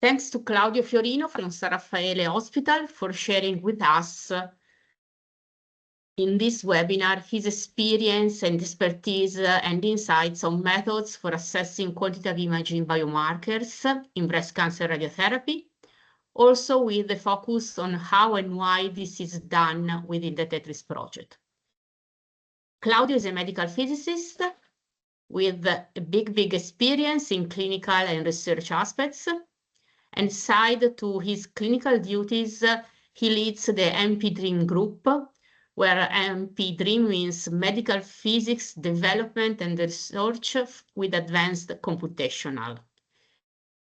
Thanks to Claudio Fiorino from San Raffaele Hospital for sharing with us in this webinar his experience and expertise and insights on methods for assessing quantitative imaging biomarkers in breast cancer radiotherapy, also with the focus on how and why this is done within the Tetris project. Claudio is a medical physicist with a big experience in clinical and research aspects. And side to his clinical duties, he leads the MP Dream group, where MP Dream means Medical Physics Development and Research with Advanced Computational.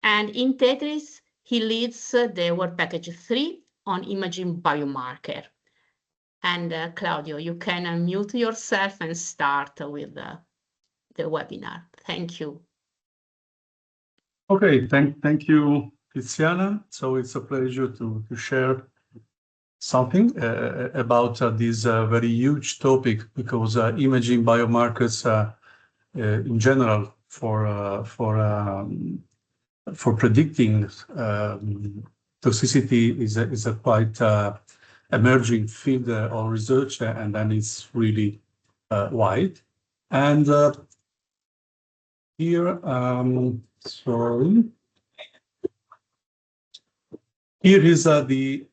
And in Tetris, he leads the work package 3 on imaging biomarker. And Claudio, you can unmute yourself and start with the webinar. Thank you. Okay, thank you, Tiziana. So it's a pleasure to share something about this very huge topic, because imaging biomarkers in general for predicting toxicity is a quite emerging field of research, and then it's really wide. And here, sorry. Here is the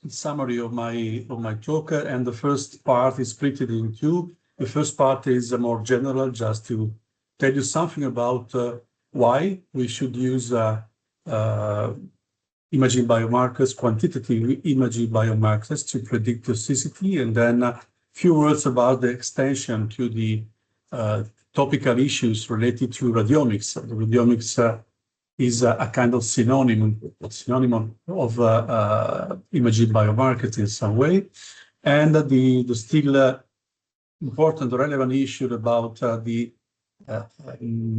summary of my talk, and the first part is split in two. The first part is more general, just to tell you something about why we should use imaging biomarkers, quantitative imaging biomarkers, to predict toxicity, and then a few words about the extension to the topical issues related to radiomics. The radiomics is a kind of synonym of imaging biomarkers in some way, and the still important, relevant issue about the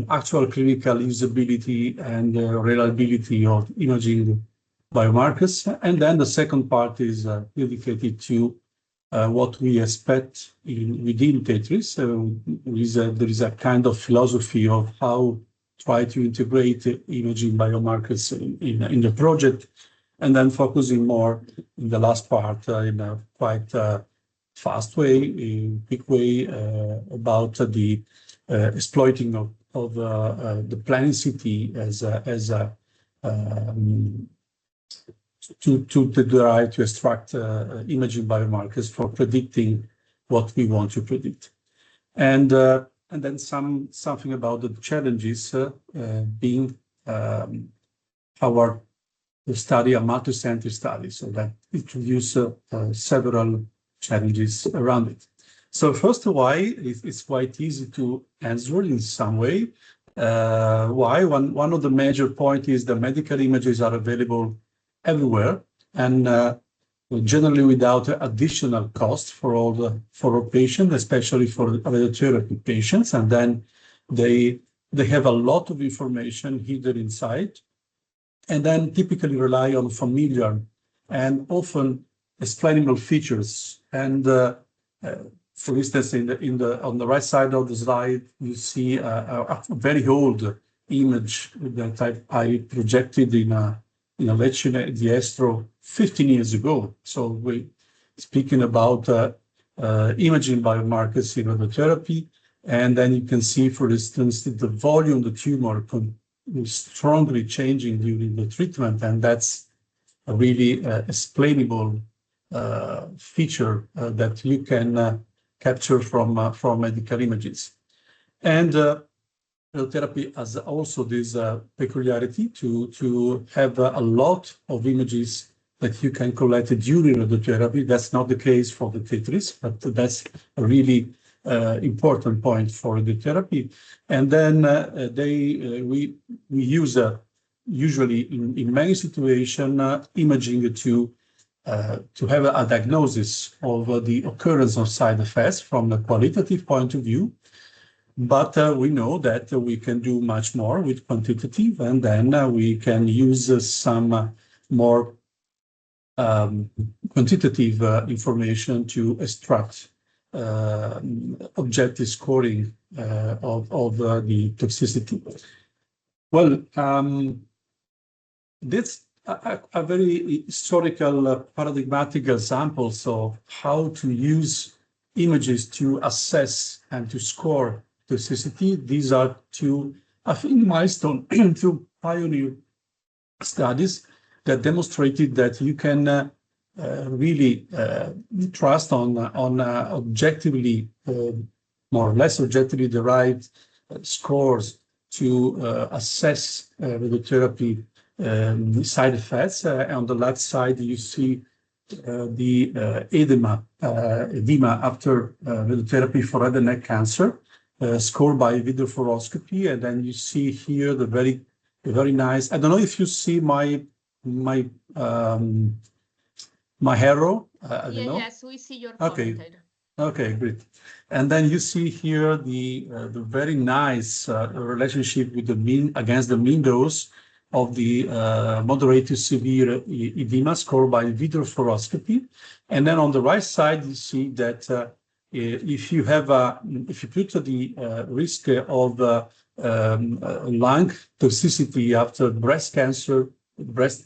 actual clinical usability and reliability of imaging biomarkers. And then the second part is dedicated to what we expect within Tetris. There is a kind of philosophy of how try to integrate imaging biomarkers in the project, and then focusing more in the last part in a quite fast way, in quick way, about the exploiting of the planning city as to derive, to extract imaging biomarkers for predicting what we want to predict. And then something about the challenges being our study, a multi-center study, so that introduces several challenges around it. So first, why it's quite easy to answer in some way. Why? One of the major points is the medical images are available everywhere, and generally without additional cost for our patients, especially for radiotherapy patients. And then they have a lot of information hidden inside, and then typically rely on familiar and often explainable features. And for instance, on the right side of the slide, you see a very old image that I projected in a lecture at the Estro 15 years ago. So we're speaking about imaging biomarkers in radiotherapy, and then you can see, for instance, that the volume of the tumor is strongly changing during the treatment, and that's a really explainable feature that you can capture from medical images. And radiotherapy has also this peculiarity to have a lot of images that you can collect during radiotherapy. That's not the case for the Tetris, but that's a really important point for radiotherapy. And then we use usually in many situations imaging to have a diagnosis of the occurrence of side effects from a qualitative point of view. But we know that we can do much more with quantitative, and then we can use some more quantitative information to extract objective scoring of the toxicity. Well, this a very historical paradigmatic examples of how to use images to assess and to score toxicity. These are two, I think, milestone, two pioneer studies that demonstrated that you can really trust on objectively, more or less objectively derived scores to assess radiotherapy side effects. On the left side, you see the edema after radiotherapy for head and neck cancer, scored by video fluoroscopy, and then you see here the very nice. I don't know if you see my arrow. I don't know. Yes, we see your Okay. commented. Okay, great. And then you see here the very nice relationship with the mean against the mean dose of the moderate to severe edema scored by video fluoroscopy. And then on the right side, you see that if you put the risk of lung toxicity after breast cancer, breast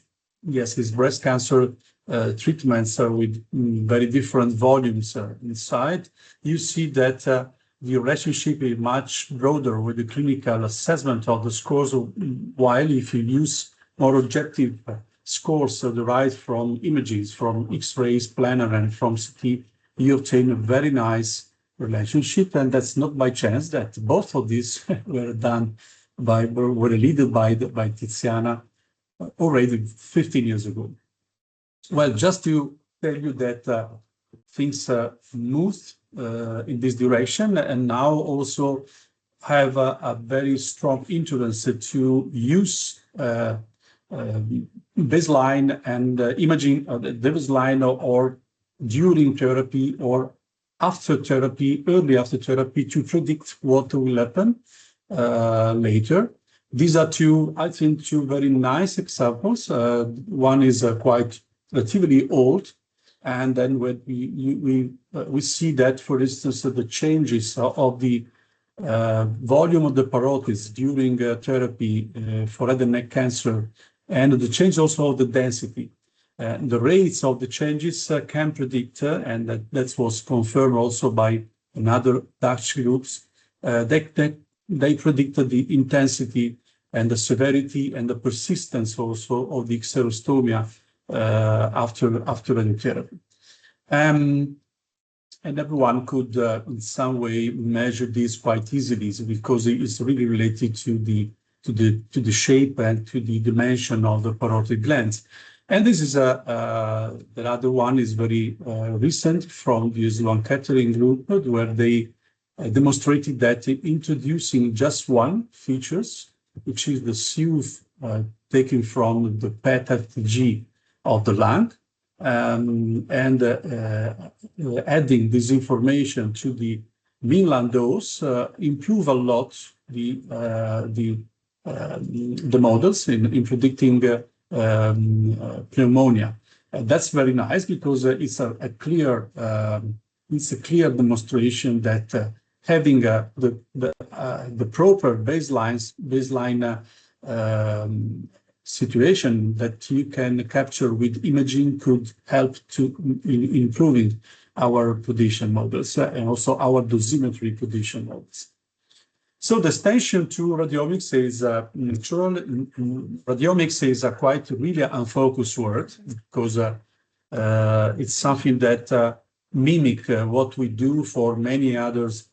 cancer treatments with very different volumes inside, you see that the relationship is much broader with the clinical assessment of the scores, while if you use more objective scores derived from images, from X-rays, planar, and from CT, you obtain a very nice relationship. And that's not by chance that both of these were led by Tiziana already 15 years ago. Well, just to tell you that things moved in this direction, and now also have a very strong interest to use baseline and imaging, the baseline or during therapy or after therapy, early after therapy, to predict what will happen later. These are two very nice examples. One is quite relatively old, and then when we see that, for instance, the changes of the volume of the parotids during therapy for head and neck cancer, and the change also of the density. The rates of the changes can predict, and that was confirmed also by another Dutch groups. They predicted the intensity and the severity and the persistence also of the xerostomia after radiotherapy. And everyone could in some way measure this quite easily, because it is really related to the shape and to the dimension of the parotid glands. And this is the other one is very recent from the Sloan Kettering group, where they demonstrated that introducing just one features, which is the sieve taken from the PET-FTG of the lung, and adding this information to the mean lung dose improve a lot the models in predicting pneumonia. That's very nice, because it's a clear demonstration that having the proper baseline situation that you can capture with imaging could help to improving our prediction models and also our dosimetry prediction models. So the extension to radiomics is natural. Radiomics is a quite really unfocused word, because it's something that mimic what we do for many others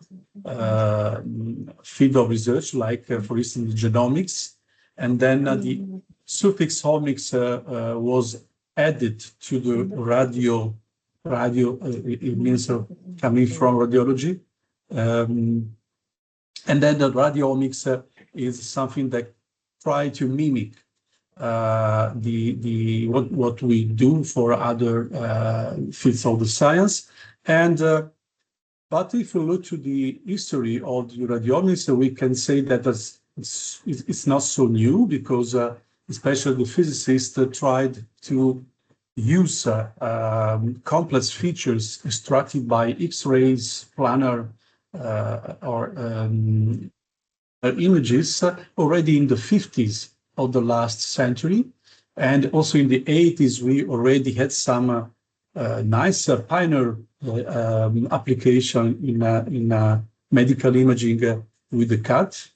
field of research, like for instance genomics, and then the suffix omics was added to the radio. It means coming from radiology. And then the radiomics is something that try to mimic what we do for other fields of the science. And but if we look to the history of the radiomics, we can say that it's not so new, because especially the physicists tried to use complex features extracted by X-rays, planar, or images already in the 50s of the last century. And also in the 80s, we already had some nice pioneer application in medical imaging with the CAT.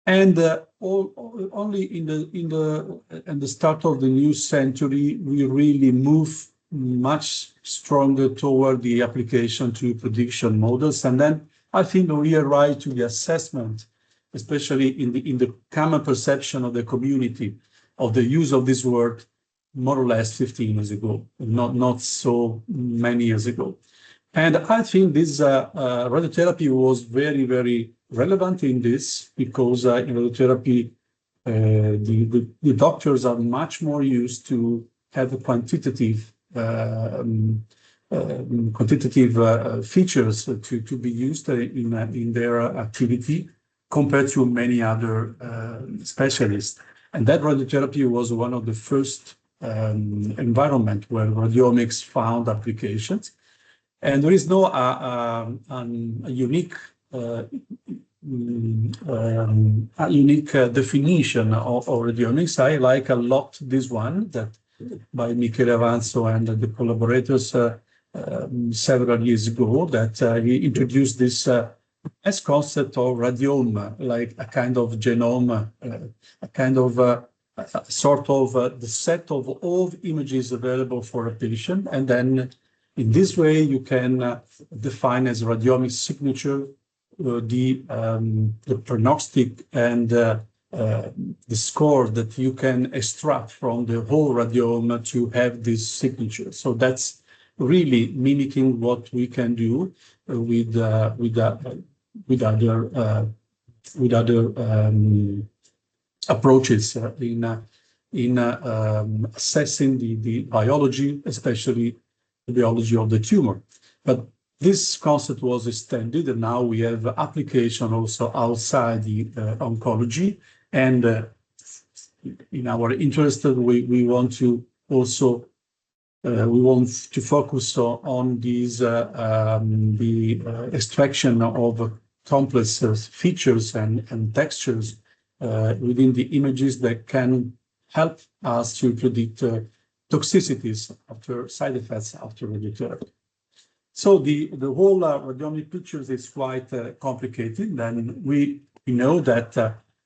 And only in the start of the new century, we really move much stronger toward the application to prediction models. And then I think we arrive to the assessment, especially in the common perception of the community of the use of this word more or less 15 years ago, not so many years ago. And I think this radiotherapy was very, very relevant in this because in radiotherapy, the doctors are much more used to have a quantitative features to be used in their activity compared to many other specialists. And that radiotherapy was one of the first environment where radiomics found applications. And there is no a unique definition of radiomics. I like a lot this one that by Michele Avanzo and the collaborators several years ago, that he introduced this as concept of radiome, like a kind of genome, a kind of sort of the set of all images available for a patient. And then in this way, you can define as radiomic signature the prognostic and the score that you can extract from the whole radiome to have this signature. So that's really mimicking what we can do with other approaches in assessing the biology, especially the biology of the tumor. But this concept was extended, and now we have application also outside the oncology. And in our interest, we want to also focus on these the extraction of complex features and textures within the images that can help us to predict toxicities after side effects after radiotherapy. So the whole radiomic pictures is quite complicated. Then we know that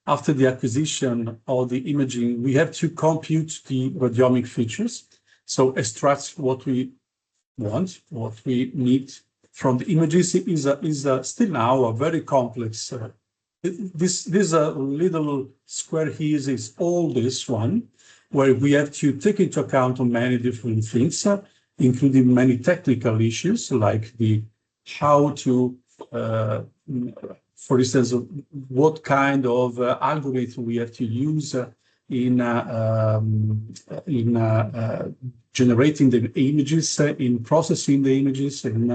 after the acquisition of the imaging, we have to compute the radiomic features. So extract what we want, what we need from the images is still now a very complex. This little square here is all this one, where we have to take into account many different things, including many technical issues like how to, for instance, what kind of algorithm we have to use in generating the images, in processing the images, and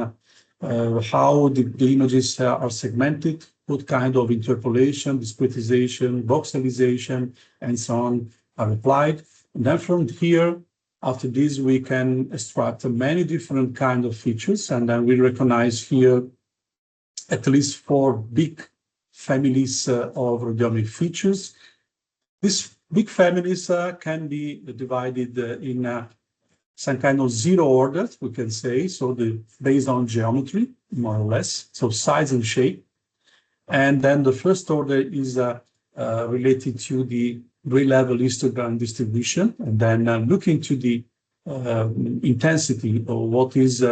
how the images are segmented, what kind of interpolation, discretization, voxelization, and so on are applied. And then from here, after this, we can extract many different kinds of features, and then we recognize here at least 4 big families of radiomic features. These big families can be divided in some kind of 0 order, we can say, so based on geometry, more or less, so size and shape. And then the first order is related to the gray level histogram distribution, and then looking to the intensity of what is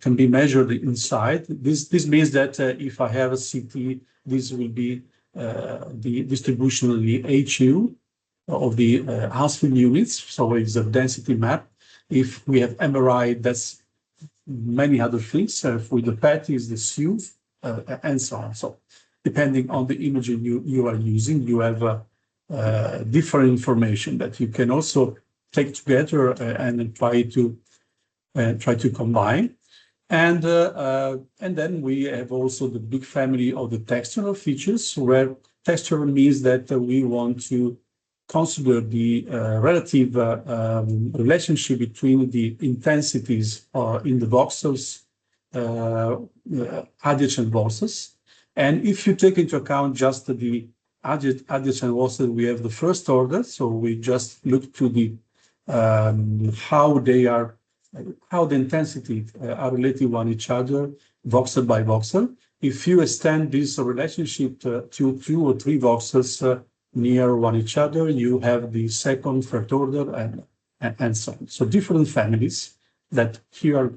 can be measured inside. This means that if I have a CT, this will be the distribution of the HU of the Hounsfield units, so it's a density map. If we have MRI, that's many other things. With the PET is the SUV, and so on. So depending on the imaging you are using, you have different information that you can also take together and try to combine. And then we have also the big family of the textural features, where texture means that we want to consider the relative relationship between the intensities in the voxels, adjacent voxels, And if you take into account just the adjacent vectors, we have the first order. So we just look to the how the intensity are related one each other, voxel by voxel. If you extend this relationship to 2 or 3 voxels near one each other, you have the second, third order, and so on. So different families that here are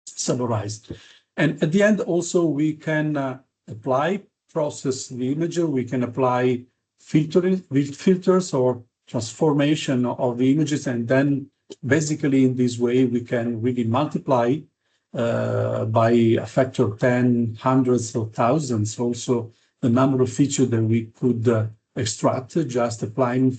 summarized. And at the end, also, we can process the image, we can apply filters or transformation of the images, and then basically in this way, we can really multiply by a factor of 10, hundreds of thousands, also the number of features that we could extract, just applying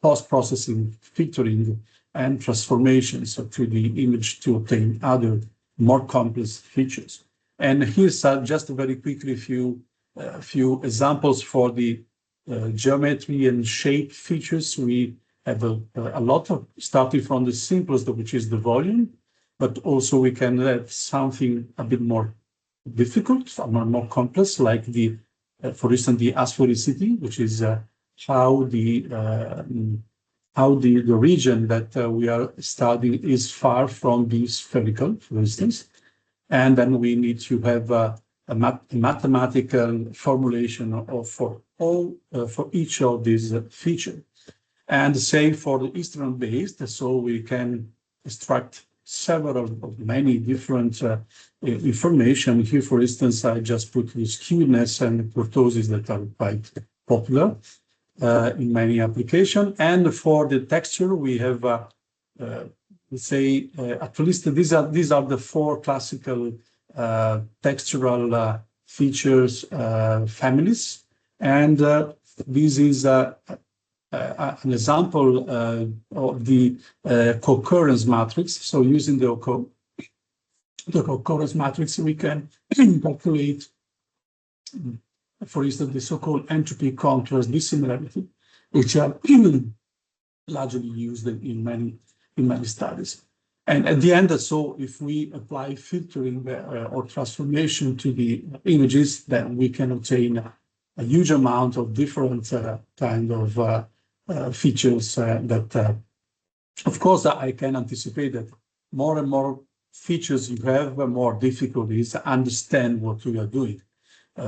post-processing, filtering, and transformations to the image to obtain other more complex features. And here's just very quickly a few examples for the geometry and shape features. We have a lot of starting from the simplest, which is the volume, but also we can have something a bit more difficult, more complex, like for instance, the asphericity, which is how the region that we are studying is far from being spherical, for instance. And then we need to have a mathematical formulation for each of these features. And the same for the histogram-based, so we can extract many different information. Here, for instance, I just put the skewness and kurtosis that are quite popular in many applications. And for the texture, we have, let's say, at least these are the 4 classical textural features families. And this is an example of the concurrence matrix. So using the concurrence matrix, we can calculate, for instance, the so-called entropy contrast dissimilarity, which are largely used in many studies. And at the end, so if we apply filtering or transformation to the images, then we can obtain a huge amount of different kind of features that, of course, I can anticipate that more and more features you have, more difficult it is to understand what you are doing,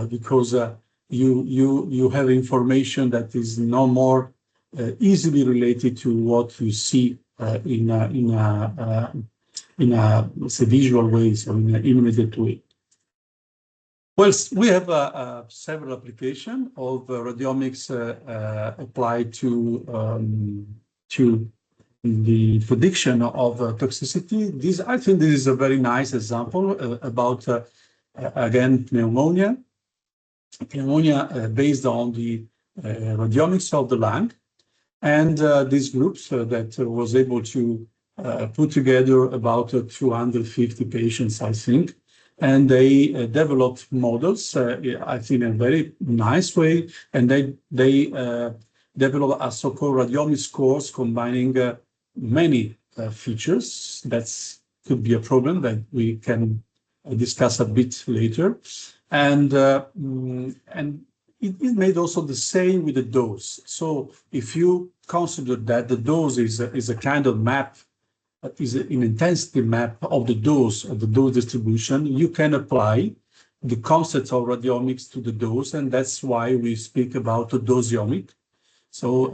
because you have information that is no more easily related to what you see in a let's say, visual way, so in an immediate way. Well, we have several applications of radiomics applied to the prediction of toxicity. I think this is a very nice example about, again, pneumonia. Pneumonia based on the radiomics of the lung. And these groups that was able to put together about 250 patients, I think. And they developed models, I think, in a very nice way. And they developed a so-called radiomics scores combining many features. That could be a problem that we can discuss a bit later. And it made also the same with the dose. So if you consider that the dose is a kind of map, is an intensity map of the dose distribution, you can apply the concept of radiomics to the dose, and that's why we speak about the dosiomic. So,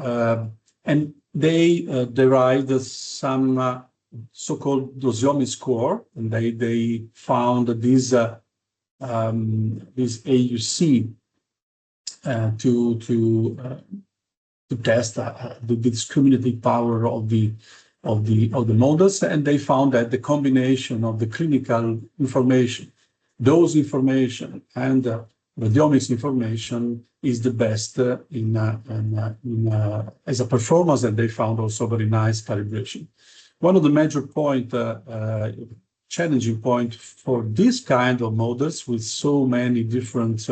and they derived some so-called dosiomic score, and they found this AUC to test the discriminative power of the models, and they found that the combination of the clinical information, dose information, and radiomics information is the best as a performance, and they found also very nice calibration. One of the major challenging point for this kind of models with so many different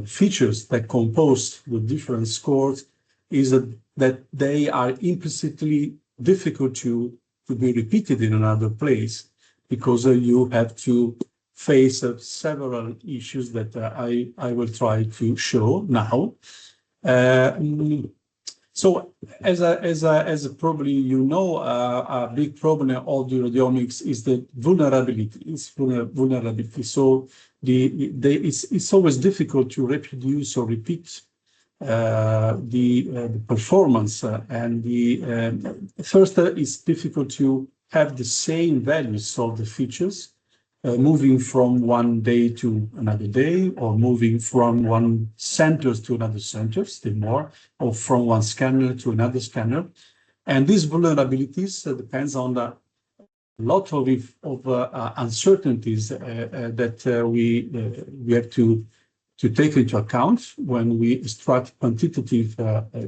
features that compose the different scores is that they are implicitly difficult to be repeated in another place, because you have to face several issues that I will try to show now. So as probably you know, a big problem of the radiomics is the vulnerability. Vulnerability. So it's always difficult to reproduce or repeat the performance, and first it's difficult to have the same values of the features moving from one day to another day, or moving from one center to another center, still more, or from one scanner to another scanner. And these vulnerabilities depends on a lot of uncertainties that we have to take into account when we extract quantitative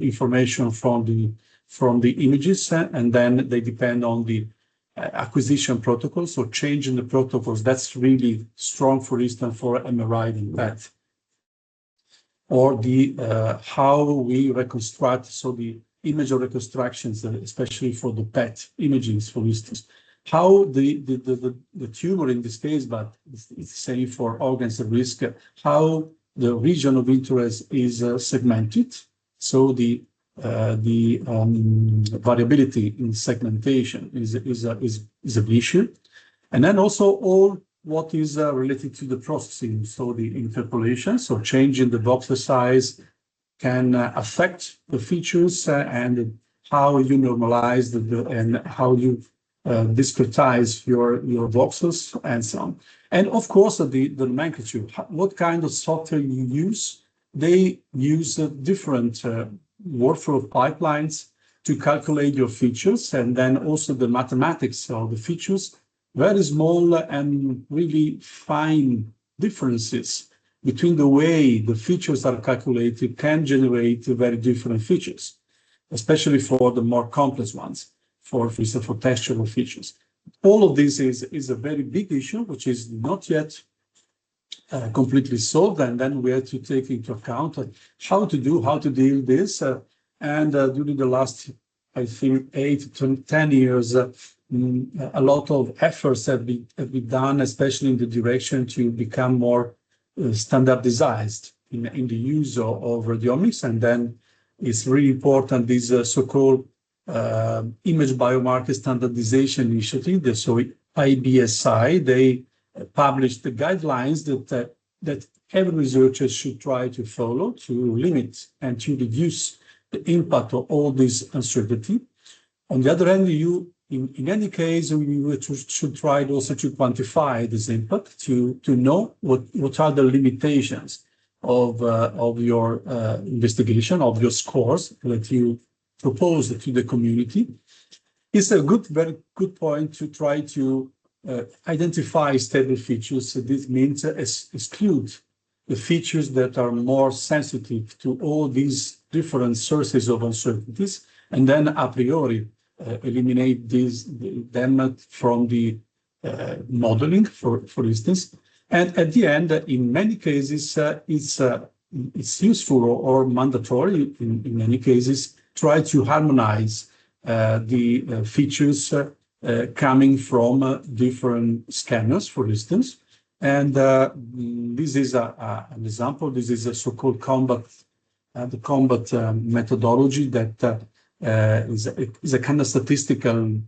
information from the images, and then they depend on the acquisition protocols. So changing the protocols, that's really strong, for instance, for MRI and PET. Or the how we reconstruct, so the image reconstructions, especially for the PET images, for instance, how the tumor in this case, but it's the same for organs at risk, how the region of interest is segmented. So the variability in segmentation is an issue. And then also all what is related to the processing, so the interpolation, so changing the voxel size can affect the features and how you normalize and how you discretize your voxels and so on. And of course, the nomenclature, what kind of software you use. They use different workflow pipelines to calculate your features, and then also the mathematics of the features, very small and really fine differences between the way the features are calculated can generate very different features, especially for the more complex ones, for instance, for textural features. All of this is a very big issue, which is not yet completely solved, and then we have to take into account how to deal with this. And during the last, I think, 8 to 10 years, a lot of efforts have been done, especially in the direction to become more standardized in the use of radiomics. And then it's really important, this so-called image biomarker standardization initiative, so IBSI, they published the guidelines that every researcher should try to follow to limit and to reduce the impact of all this uncertainty. On the other hand, in any case, you should try also to quantify this impact, to know what are the limitations of your investigation, of your scores that you propose to the community. It's a very good point to try to identify stable features. So this means exclude the features that are more sensitive to all these different sources of uncertainties, and then a priori eliminate them from the modeling, for instance. And at the end, in many cases, it's useful or mandatory in many cases try to harmonize the features coming from different scanners, for instance. And this is an example. This is a so-called combat methodology that is a kind of statistical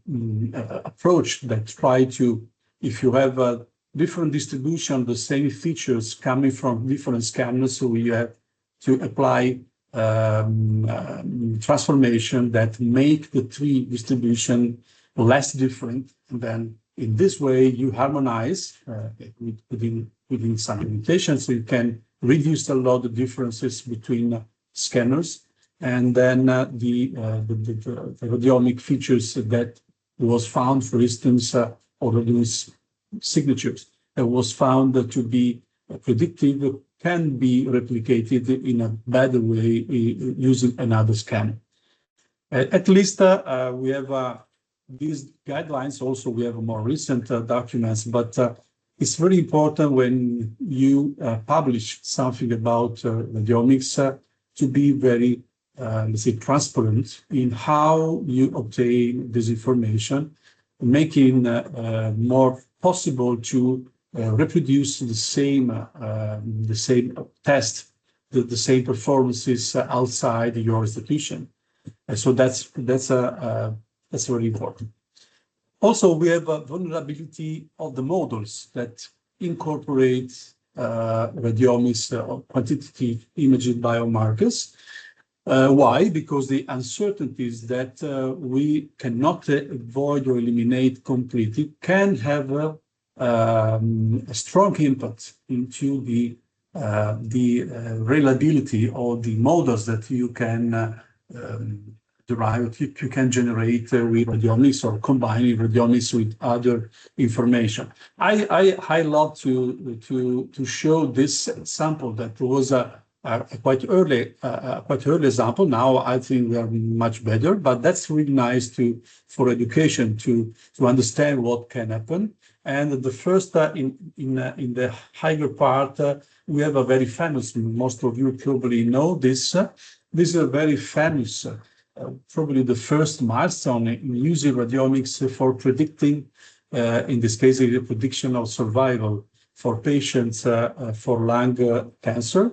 approach that try to, if you have a different distribution, the same features coming from different scanners, so you have to apply transformation that make the tree distribution less different. And then in this way, you harmonize within some limitations, so you can reduce a lot of differences between scanners. And then the radiomic features that was found, for instance, or these signatures that was found to be predictive can be replicated in a better way using another scanner. At least we have these guidelines. Also, we have more recent documents, but it's very important when you publish something about radiomics to be very, let's say, transparent in how you obtain this information, making more possible to reproduce the same test, the same performances outside your institution. And so that's very important. Also, we have a vulnerability of the models that incorporate radiomics or quantitative imaging biomarkers. Why? Because the uncertainties that we cannot avoid or eliminate completely can have a strong impact into the reliability of the models that you can derive, you can generate with radiomics or combining radiomics with other information. I love to show this sample that was a quite early example. Now I think we are much better, but that's really nice for education to understand what can happen. And the first in the higher part, we have a very famous. Most of you probably know this. This is a very famous, probably the first milestone in using radiomics for predicting, in this case, the prediction of survival for patients for lung cancer.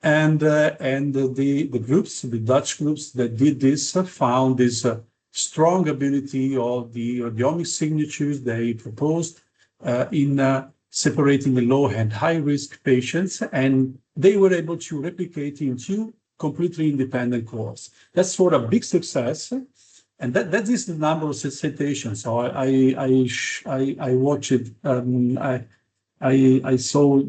And the groups, the Dutch groups that did this, found this strong ability of the radiomic signatures they proposed in separating the low and high risk patients, and they were able to replicate in two completely independent cohorts. That's sort of a big success, and that is the number of citations. So I watched it. I saw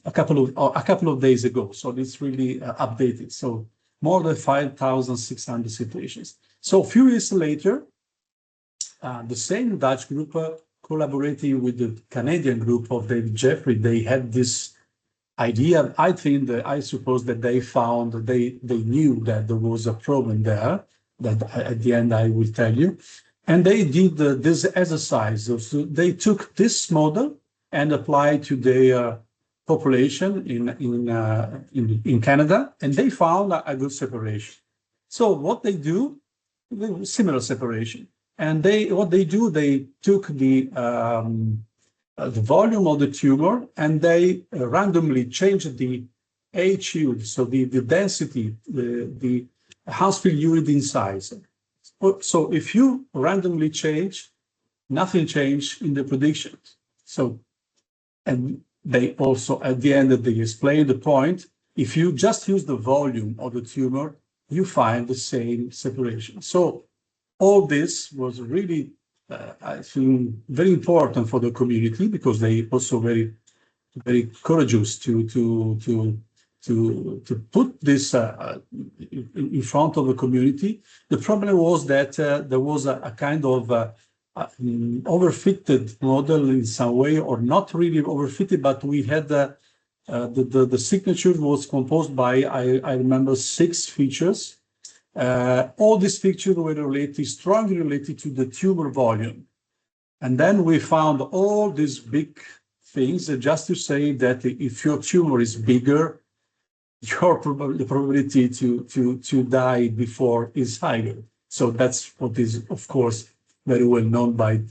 a couple of days ago, so it's really updated. So more than 5,600 citations. So a few years later, the same Dutch group collaborating with the Canadian group of David Jeffrey, they had this idea. I suppose that they knew that there was a problem there, that at the end I will tell you. And they did this exercise. So they took this model and applied to their population in Canada, and they found a good separation. So what they do, similar separation. And what they do, they took the volume of the tumor, and they randomly changed the HU, so the density, the Hounsfield-Uridine size. So if you randomly change, nothing changed in the predictions. So, and they also, at the end, they explain the point. If you just use the volume of the tumor, you find the same separation. So all this was really, I think, very important for the community, because they also very courageous to put this in front of the community. The problem was that there was a kind of overfitted model in some way, or not really overfitted, but we had the signature was composed by, I remember, 6 features. All these features were strongly related to the tumor volume. And then we found all these big things just to say that if your tumor is bigger, the probability to die before is higher. So that's what is, of course, very well known by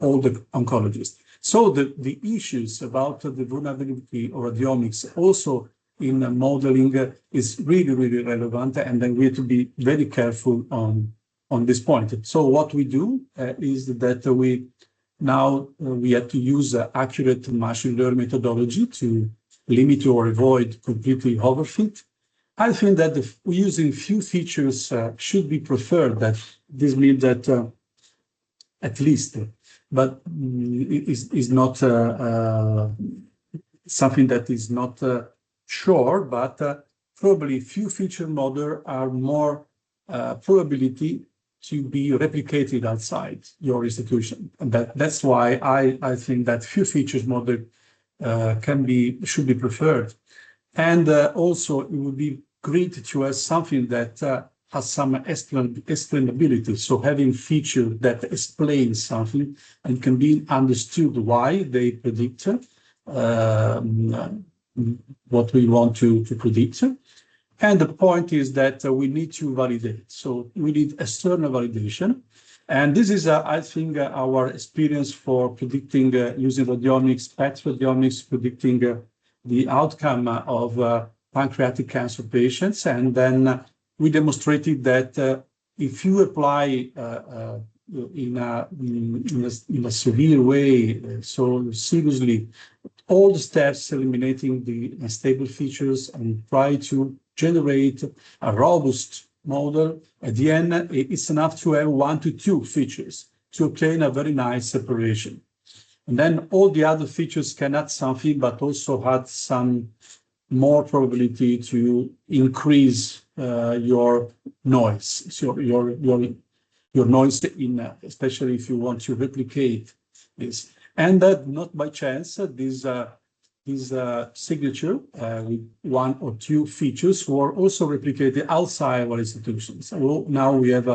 all the oncologists. So the issues about the vulnerability of radiomics also in modeling is really, really relevant, and then we have to be very careful on this point. So what we do is that we have to use accurate machine learning methodology to limit or avoid completely overfit. I think that using few features should be preferred. That this means that at least, but it is not something that is not sure, but probably few feature model are more probability to be replicated outside your institution. And that's why I think that few features model should be preferred. And also it would be great to have something that has some explainability. So having feature that explains something and can be understood why they predict what we want to predict. And the point is that we need to validate. So we need external validation. And this is, I think, our experience for predicting using radiomics, spectrodiomics, predicting the outcome of pancreatic cancer patients. And then we demonstrated that if you apply in a severe way, so seriously, all the steps eliminating the unstable features and try to generate a robust model, at the end, it's enough to have 1 to 2 features to obtain a very nice separation. And then all the other features can add something, but also add some more probability to increase your noise, so your noise in, especially if you want to replicate this. And that not by chance, this signature with 1 or 2 features were also replicated outside our institutions. So now we have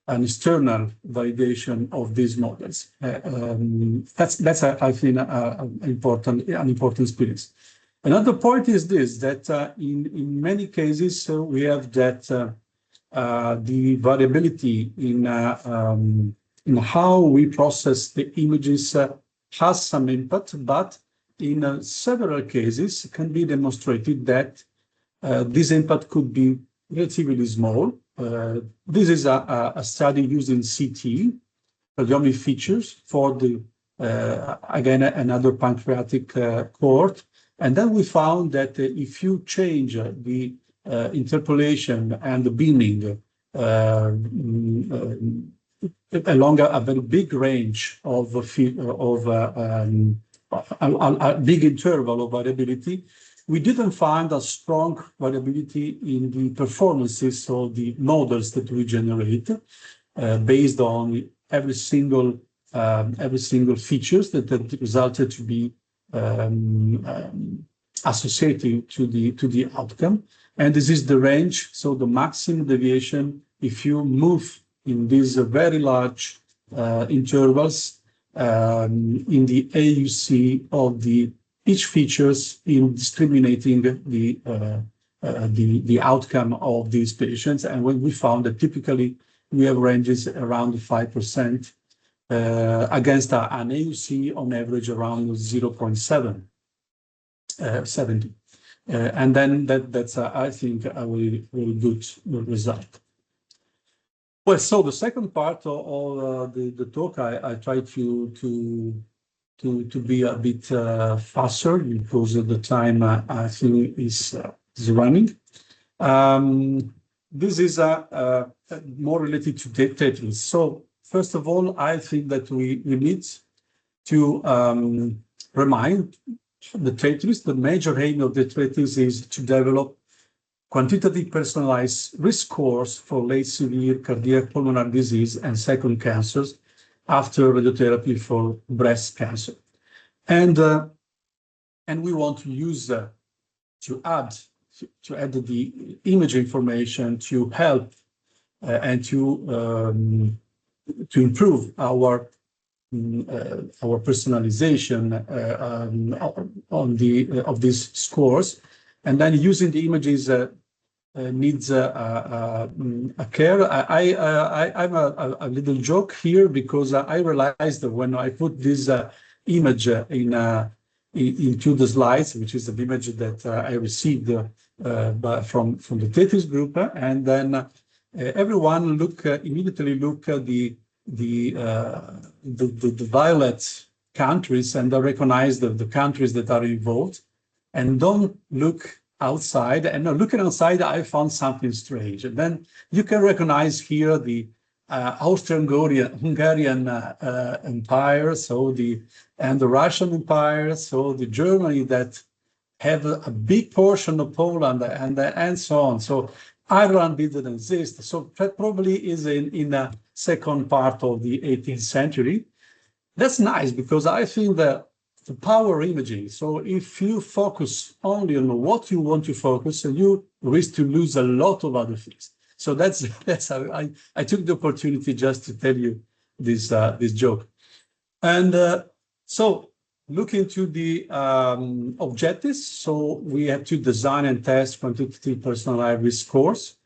an external validation of these models. That's I think, an important experience. Another point is this, that in many cases, we have that the variability in how we process the images has some impact, but in several cases it can be demonstrated that this impact could be relatively small. This is a study using CT, radiomic features, for the, again, another pancreatic cohort. And then we found that if you change the interpolation and the beaming along a very big range of a big interval of variability, we didn't find a strong variability in the performances of the models that we generate based on every single features that resulted to be associated to the outcome. And this is the range, so the maximum deviation, if you move in these very large intervals in the AUC of each features in discriminating the outcome of these patients. And when we found that typically we have ranges around 5% against an AUC on average around 0.70. And then that's I think a very good result. Well, so the second part of the talk, I try to be a bit faster because of the time I think is running. This is more related to Tetris. So first of all, I think that we need to remind the Tetris, the major aim of the Tetris is to develop quantitative personalized risk scores for late severe cardiac pulmonary disease and second cancers after radiotherapy for breast cancer. And we want to use to add the image information to help and to improve our personalization of these scores, and then using the images needs a care. I'm a little joke here because I realized that when I put this image into the slides, which is the image that I received from the Tetris group, and then everyone immediately look at the violet countries and they recognize the countries that are involved, and don't look outside. And looking outside, I found something strange. And then you can recognize here the Austro-Hungarian Empire, and the Russian Empire, so the Germany that have a big portion of Poland and so on. So Ireland didn't exist. So that probably is in the second part of the 18th century. That's nice because I think that the power imaging. So if you focus only on what you want to focus, you risk to lose a lot of other things. So that's how I took the opportunity just to tell you this joke. And so look into the objectives. So we have to design and test quantitative personalized risk scores,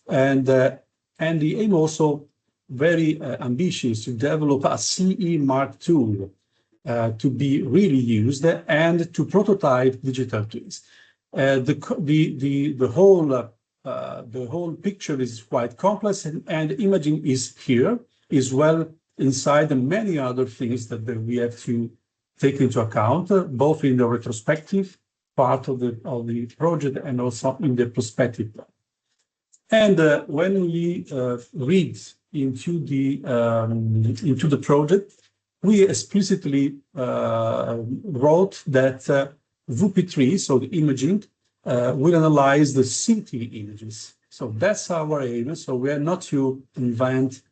and the aim also very ambitious to develop a CE mark tool to be really used and to prototype digital twins. The whole picture is quite complex, and imaging is here as well inside and many other things that we have to take into account, both in the retrospective part of the project and also in the prospective. And when we read into the project, we explicitly wrote that VP3, so the imaging, will analyze the CT images. So that's our aim. So we are not to invent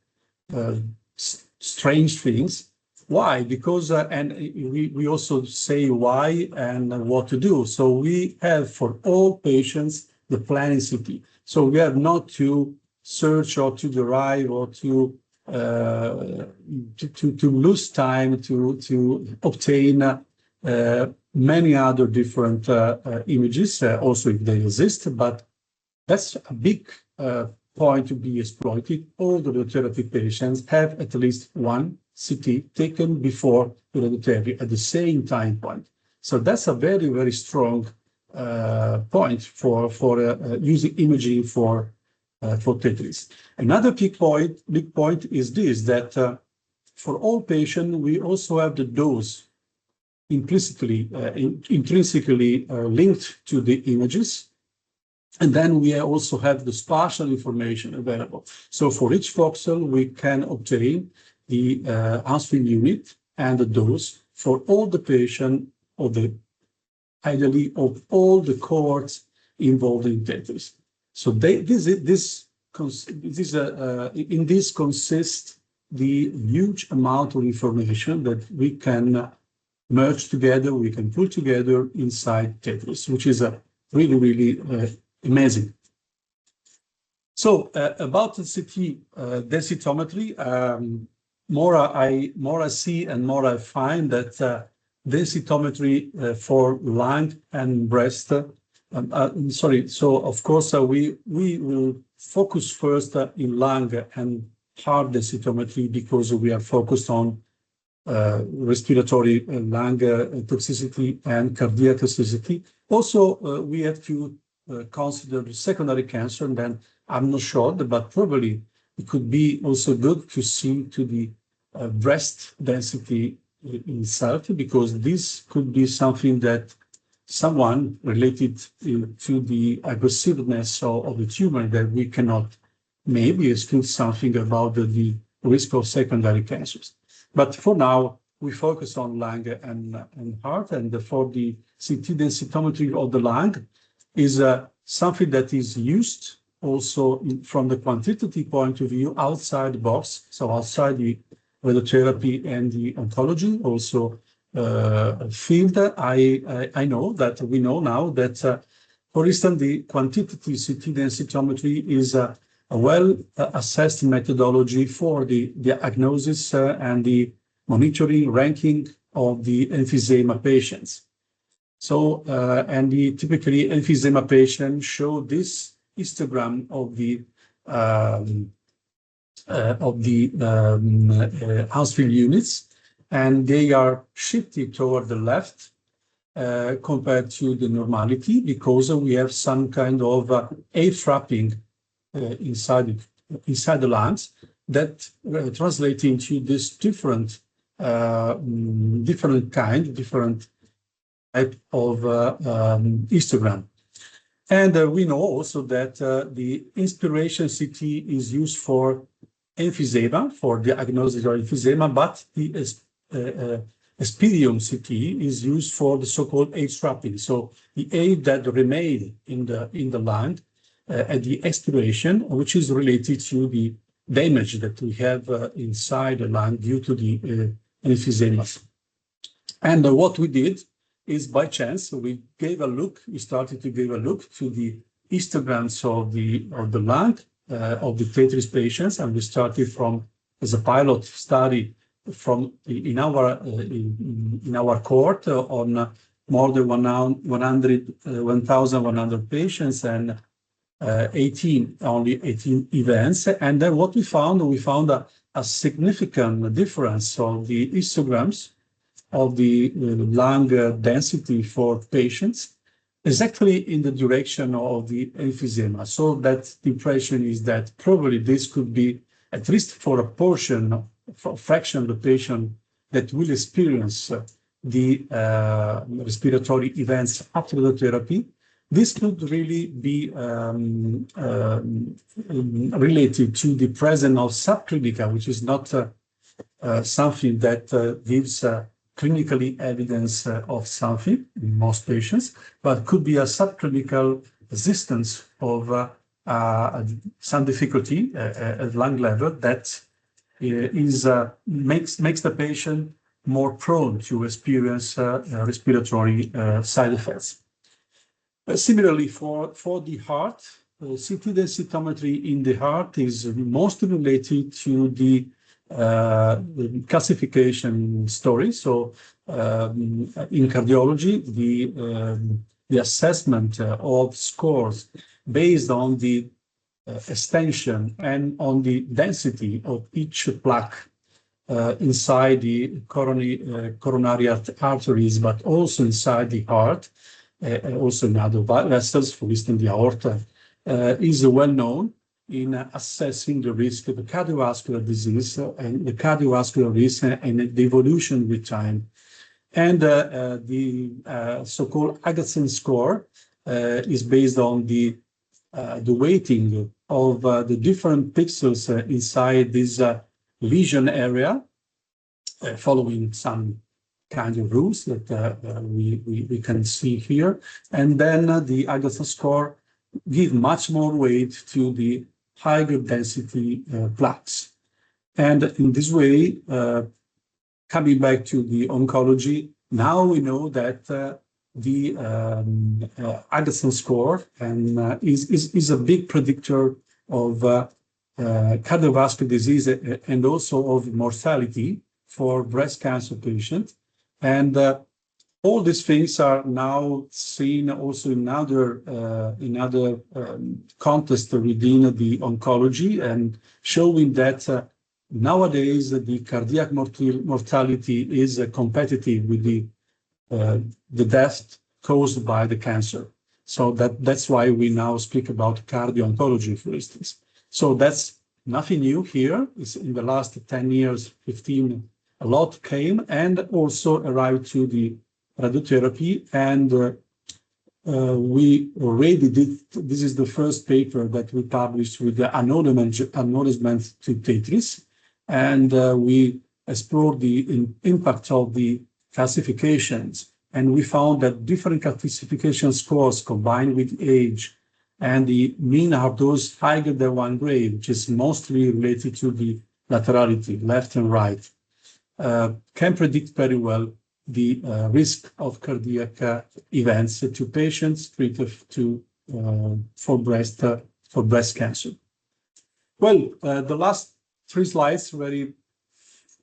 strange things. Why? Because, and we also say why and what to do. So we have for all patients the planning CT. So we have not to search or to derive or to lose time to obtain many other different images, also if they exist, but that's a big point to be exploited. All the radiotherapy patients have at least one CT taken before the radiotherapy at the same time point. So that's a very, very strong point for using imaging for Tetris. Another big point is this, that for all patients, we also have the dose implicitly, intrinsically linked to the images. And then we also have the spatial information available. So for each voxel, we can obtain the Hounsfield unit and the dose for all the patients ideally of all the cohorts involved in Tetris. So in this consists the huge amount of information that we can merge together, we can put together inside Tetris, which is really, really amazing. So about the CT densitometry, more I see and more I find that densitometry for lung and breast. So of course we will focus first in lung and heart densitometry because we are focused on respiratory lung toxicity and cardiac toxicity. Also, we have to consider the secondary cancer, and then I'm not sure, but probably it could be also good to see to the breast density itself, because this could be something that someone related to the aggressiveness of the tumor that we cannot maybe exclude something about the risk of secondary cancers. But for now, we focus on lung and heart, and for the CT densitometry of the lung is something that is used also from the quantitative point of view outside the box, so outside the radiotherapy and the oncology also field. I know that we know now that, for instance, the quantitative CT densitometry is a well-assessed methodology for the diagnosis and the monitoring ranking of the emphysema patients. So, and typically emphysema patients show this histogram of the Hounsfield units, and they are shifted toward the left compared to the normality, because we have some kind of air trapping inside the lungs that translate into this different type of histogram. And we know also that the inspiration CT is used for emphysema, for diagnosis of emphysema, but the Spirium CT is used for the so-called air trapping. So the air that remain in the lung at the expiration, which is related to the damage that we have inside the lung due to the emphysema. And what we did is, by chance, we started to give a look to the histograms of the lung of the Tetris patients, and we started from as a pilot study from in our cohort on more than 1,100 patients, and only 18 events. And then what we found a significant difference of the histograms of the lung density for patients exactly in the direction of the emphysema. So that the impression is that probably this could be, at least for a portion, for a fraction of the patient that will experience the respiratory events after the therapy. This could really be related to the presence of subclinical, which is not something that gives clinically evidence of something in most patients, but could be a subclinical resistance of some difficulty at lung level that makes the patient more prone to experience respiratory side effects. Similarly, for the heart, CT densitometry in the heart is mostly related to the classification story. So in cardiology, the assessment of scores based on the extension and on the density of each plaque inside the coronary arteries, but also inside the heart, also in other vessels, for instance, the aorta, is well known in assessing the risk of cardiovascular disease and the cardiovascular risk and the evolution with time. And the so-called Agassiz score is based on the weighting of the different pixels inside this lesion area, following some kind of rules that we can see here. And then the Agassiz score give much more weight to the higher density plaques. And in this way, coming back to the oncology, now we know that the Agassiz score is a big predictor of cardiovascular disease and also of mortality for breast cancer patients. And all these things are now seen also in other contexts within the oncology, and showing that nowadays the cardiac mortality is competitive with the death caused by the cancer. So that's why we now speak about cardio-oncology, for instance. So that's nothing new here. It's in the last 10 years, 15, a lot came and also arrived to the radiotherapy, and we already did. This is the first paper that we published with the acknowledgement to Tetris, and we explored the impact of the classifications, and we found that different classification scores combined with age and the mean are those higher than 1 grade, which is mostly related to the laterality, left and right, can predict very well the risk of cardiac events to patients treated for breast cancer. Well, the last 3 slides very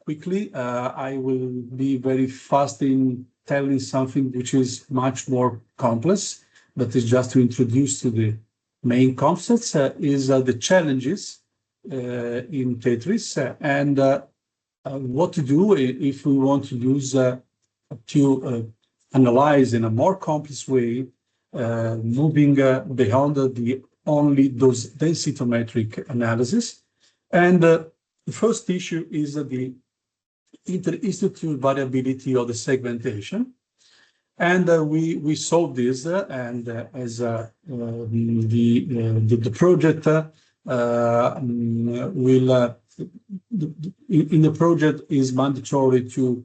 quickly. I will be very fast in telling something which is much more complex, but is just to introduce to the main concepts, is the challenges in Tetris and what to do if we want to use to analyze in a more complex way, moving beyond the only those densitometric analysis. And the first issue is the inter-institute variability of the segmentation. And we solved this, and as the project in the project is mandatory to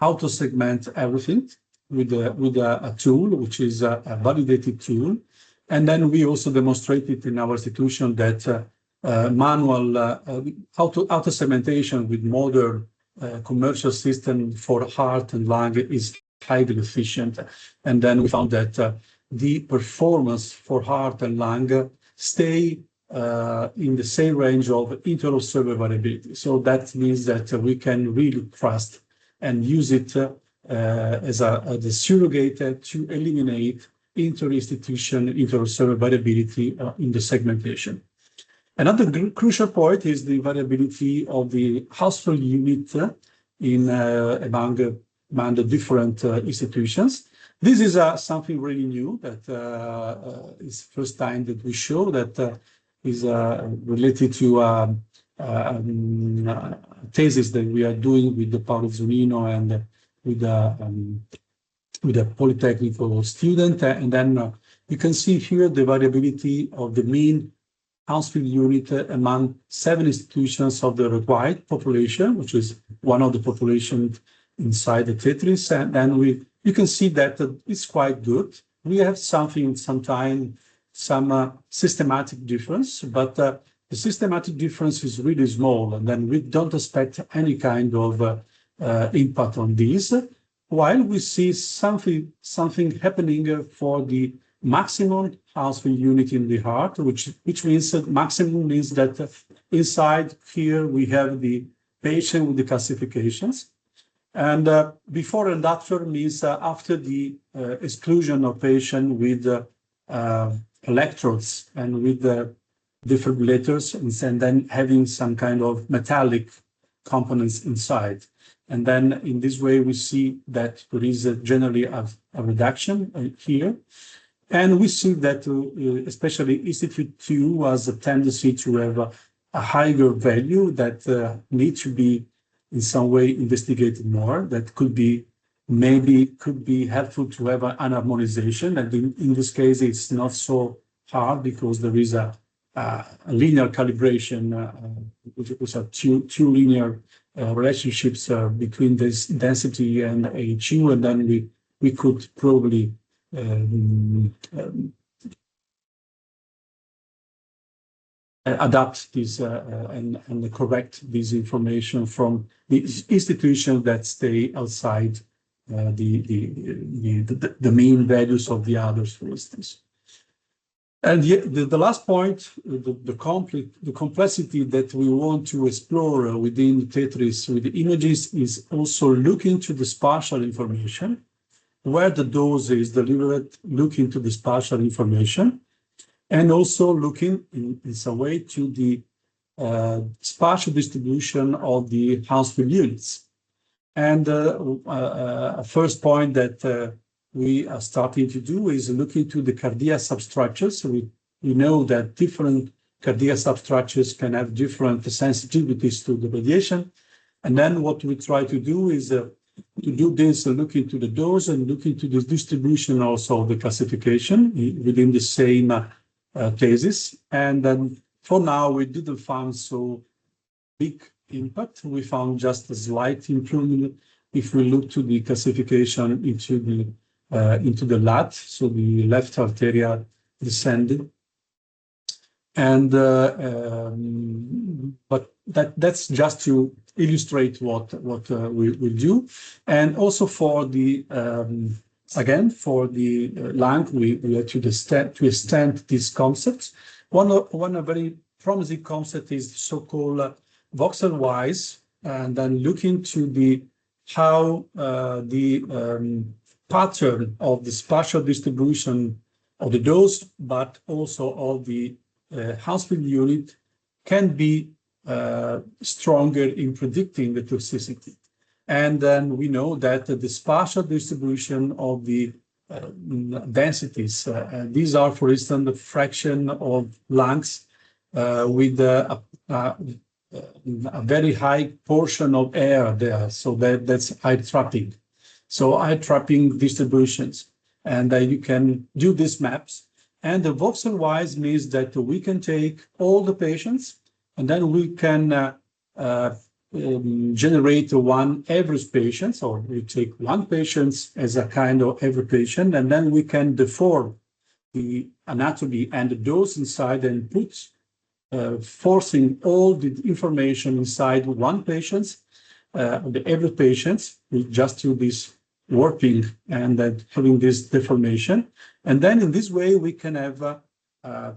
auto-segment everything with a tool, which is a validated tool. And then we also demonstrated in our institution that manual auto-segmentation with modern commercial system for heart and lung is highly efficient. And then we found that the performance for heart and lung stay in the same range of inter-observer variability. So that means that we can really trust and use it as a surrogate to eliminate inter-institution, inter-observer variability in the segmentation. Another crucial point is the variability of the household unit among the different institutions. This is something really new that is the first time that we show that is related to thesis that we are doing with the Fiorino and with a polytechnical student. And then you can see here the variability of the mean household unit among 7 institutions of the required population, which is one of the populations inside the Tetris. And then you can see that it's quite good. We have something, sometimes, some systematic difference, but the systematic difference is really small, and then we don't expect any kind of impact on this, while we see something happening for the maximum household unit in the heart, which means that maximum means that inside here we have the patient with the classifications, and before and after means after the exclusion of patient with electrodes and with the defibrillators, and then having some kind of metallic components inside. And then in this way, we see that there is generally a reduction here. And we see that especially Institute 2 has a tendency to have a higher value that needs to be in some way investigated more. That could be helpful to have an harmonization. And in this case, it's not so hard because there is a linear calibration, which are two linear relationships between this density and HU, and then we could probably adapt this and correct this information from the institutions that stay outside the mean values of the others, for instance. And the last point, the complexity that we want to explore within the Tetris with the images is also looking to the spatial information, where the dose is delivered, looking to the spatial information, and also looking in some way to the spatial distribution of the household units. And a first point that we are starting to do is look into the cardiac substructures. So we know that different cardiac substructures can have different sensitivities to the radiation. And then what we try to do is to do this, look into the dose and look into the distribution also of the classification within the same thesis. And then for now, we didn't find so big impact. We found just a slight improvement if we look to the classification into the LAT, so the left arterial descending. And but that's just to illustrate what we do. And also for the again for the lung, we had to extend these concepts. One very promising concept is so-called voxel-wise, and then look into the how the pattern of the spatial distribution of the dose, but also of the household unit can be stronger in predicting the toxicity. And then we know that the spatial distribution of the densities, these are, for instance, the fraction of lungs with a very high portion of air there. So that's air trapping. So air trapping distributions. And you can do these maps. And the voxel-wise means that we can take all the patients, and then we can generate one average patient. So we take one patient as a kind of average patient, and then we can deform the anatomy and the dose inside and put forcing all the information inside one patient, the average patient, with just do this warping and then having this deformation. And then in this way, we can have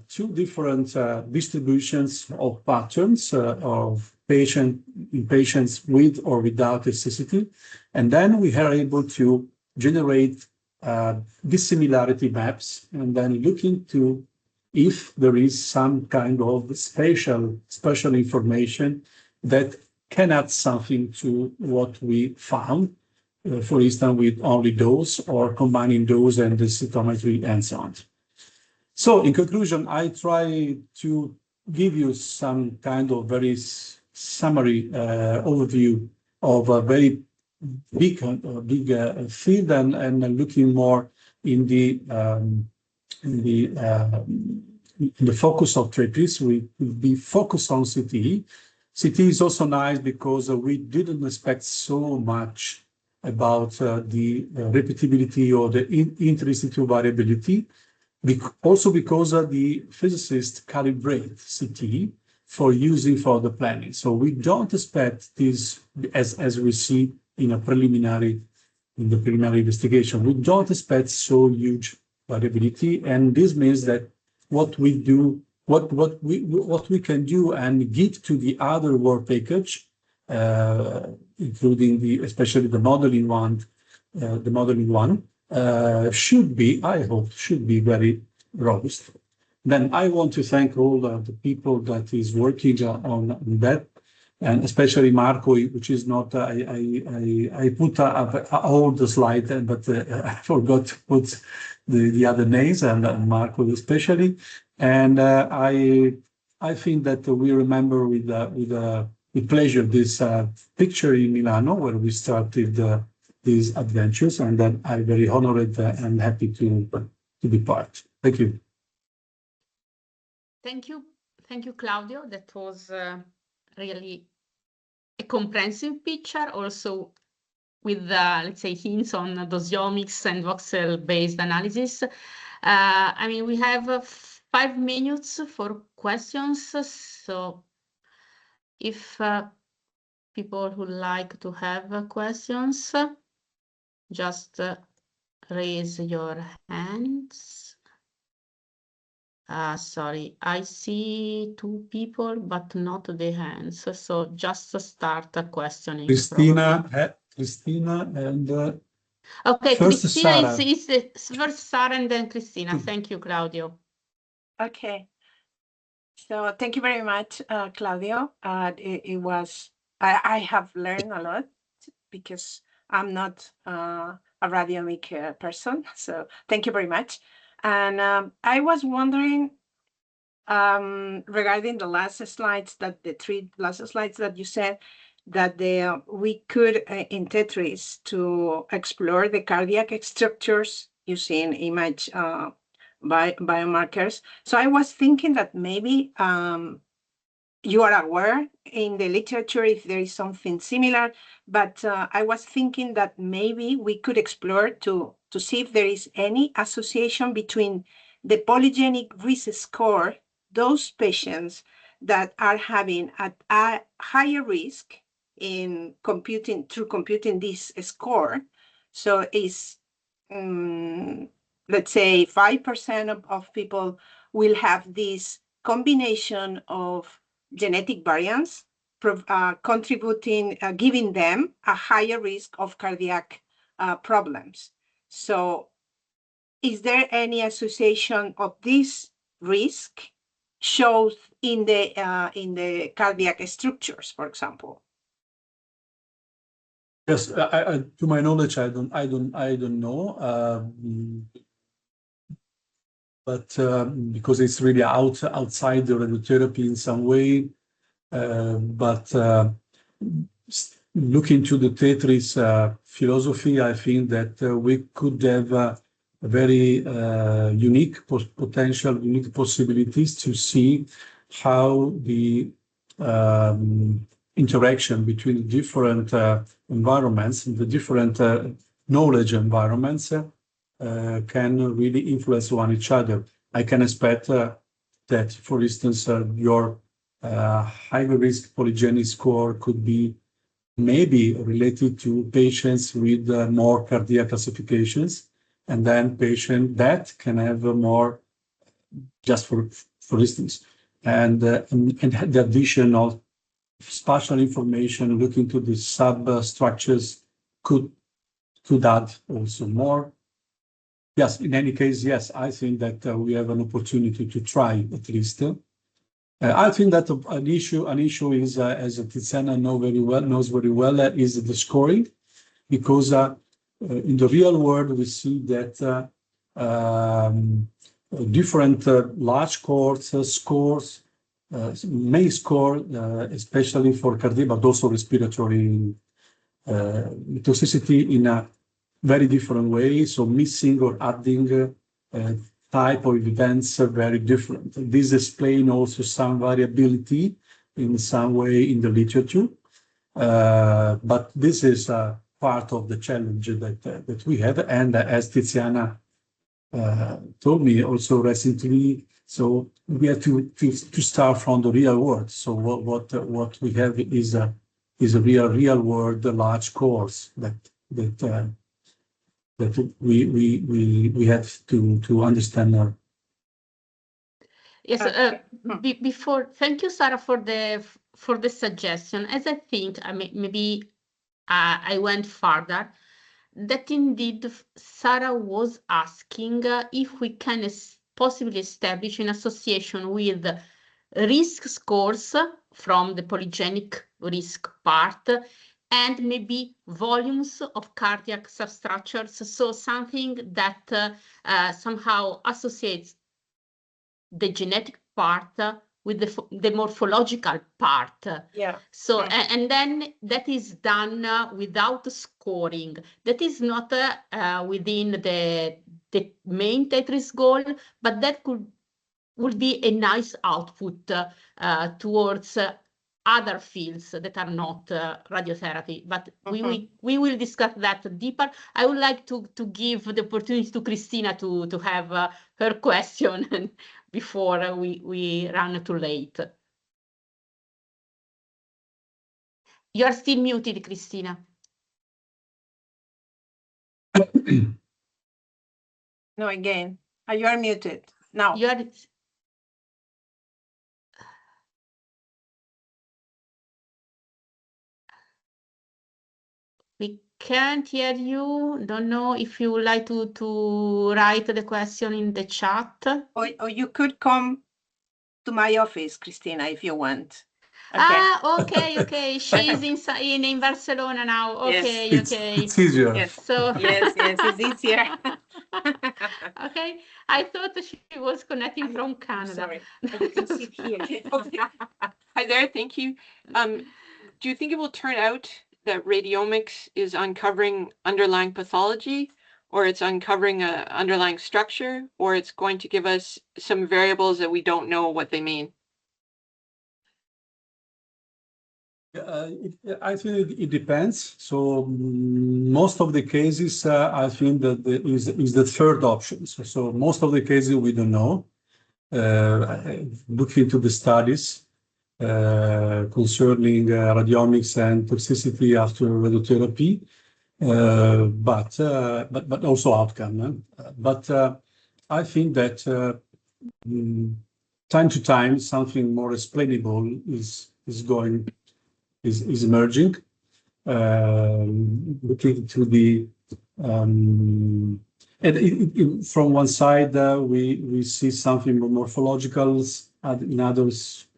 two different distributions of patterns of patients with or without toxicity. And then we are able to generate dissimilarity maps and then look into if there is some kind of special information that can add something to what we found, for instance, with only dose or combining dose and the cytometry and so on. So in conclusion, I try to give you some kind of very summary overview of a very big field and looking more in the focus of Tetris. We will be focused on CT. CT is also nice because we didn't expect so much about the repeatability or the inter-institute variability, also because the physicists calibrate CT for using for the planning. So we don't expect this as we see in the preliminary investigation. We don't expect so huge variability, and this means that what we do, what we can do and give to the other work package, including especially the modeling one, should be, I hope, very robust. Then I want to thank all the people that is working on that, and especially Marco, which is not, I put all the slide, but I forgot to put the other names, and Marco especially. And I think that we remember with pleasure this picture in Milano where we started these adventures, and then I'm very honored and happy to be part. Thank you. Thank you, Claudio. That was really a comprehensive picture, also with, let's say, hints on dosiomics and voxel-based analysis. I mean, we have 5 minutes for questions, so if people would like to have questions, just raise your hands. Sorry, I see 2 people, but not the hands. So just start questioning. Christina and okay, first Christina Sarah. is first Sarah and then Christina. Thank you, Claudio. Okay. So thank you very much, Claudio. It was, I have learned a lot because I'm not a radiomic person. So thank you very much. And I was wondering regarding the last slides, that the 3 last slides that you said that we could in Tetris to explore the cardiac structures using image biomarkers. So I was thinking that maybe you are aware in the literature if there is something similar, but I was thinking that maybe we could explore to see if there is any association between the polygenic risk score, those patients that are having a higher risk in computing this score. So is let's say 5% of people will have this combination of genetic variants contributing, giving them a higher risk of cardiac problems. So is there any association of this risk shows in the cardiac structures, for example? Yes, to my knowledge, I don't know, but because it's really outside the radiotherapy in some way. But looking to the Tetris philosophy, I think that we could have a very unique possibilities to see how the interaction between the different environments, the different knowledge environments can really influence each other. I can expect that, for instance, your higher risk polygenic score could be maybe related to patients with more cardiac classifications, and then patient that can have more, just for instance, and the addition of spatial information looking to the substructures could add also more. Yes, in any case, yes, I think that we have an opportunity to try at least. I think that an issue is, as Tiziana knows very well, is the scoring, because in the real world we see that different large scores may score, especially for cardiac, but also respiratory toxicity in a very different way. So missing or adding type of events are very different. This explains also some variability in some way in the literature. But this is part of the challenge that we have. And as Tiziana told me also recently, so we have to start from the real world. So what we have is a real world large course that we have to understand more. Yes, before, thank you, Sarah, for the suggestion. As I think, maybe I went further, that indeed Sarah was asking if we can possibly establish an association with risk scores from the polygenic risk part and maybe volumes of cardiac substructures. So something that somehow associates the genetic part with the morphological part. Yeah. So, and then that is done without scoring. That is not within the main Tetris goal, but that would be a nice output towards other fields that are not radiotherapy. But we will discuss that deeper. I would like to give the opportunity to Cristina to have her question before we run too late. You are still muted, Cristina. No, again. You are muted. Now. You are... We can't hear you. Don't know if you would like to write the question in the chat. Or you could come to my office, Cristina, if you want. Okay. Okay. She's in Barcelona now. Okay, yes. okay. It's easier. Yes. So yes, it's easier. Okay. I thought she was connecting from Canada. Sorry. You can sit here. Okay. Hi there, thank you. Do you think it will turn out that radiomics is uncovering underlying pathology, or it's uncovering an underlying structure, or it's going to give us some variables that we don't know what they mean? I think it depends. So most of the cases, I think that is the third option. So most of the cases we don't know. Looking into the studies concerning radiomics and toxicity after radiotherapy, but also outcome. But I think that time to time something more explainable is emerging. Looking to the and from one side, we see something more morphological. In other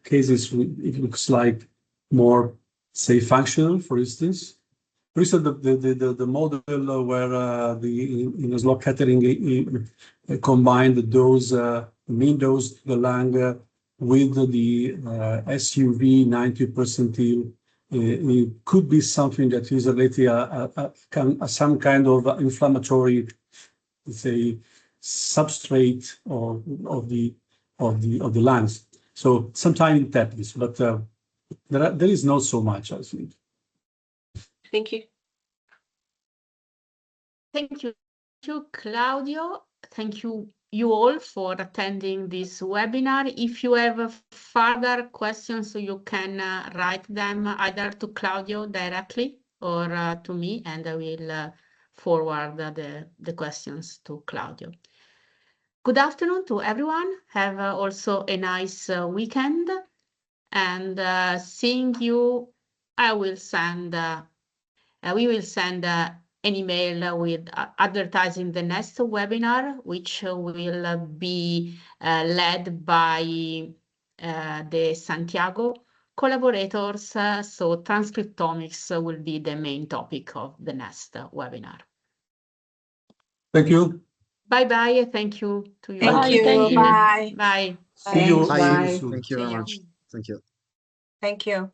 cases, it looks like more, say, functional. For instance, the model where in a slot catering combined the dose, mean dose to the lung with the SUV 90 percentile. It could be something that is related some kind of inflammatory, say, substrate of the lungs. So sometimes it happens, but there is not so much, I think. Thank you. Thank you, Claudio. Thank you all for attending this webinar. If you have further questions, you can write them either to Claudio directly or to me, and I will forward the questions to Claudio. Good afternoon to everyone. Have also a nice weekend, and seeing you, we will send an email with advertising the next webinar, which will be led by the Santiago collaborators. So transcriptomics will be the main topic of the next webinar. Thank you. Bye-bye. Thank you to you. Thank you. Thank you. Bye. Bye. See you Thanks. see you Bye. soon. Thank you very See you. much. Thank you. Thank you.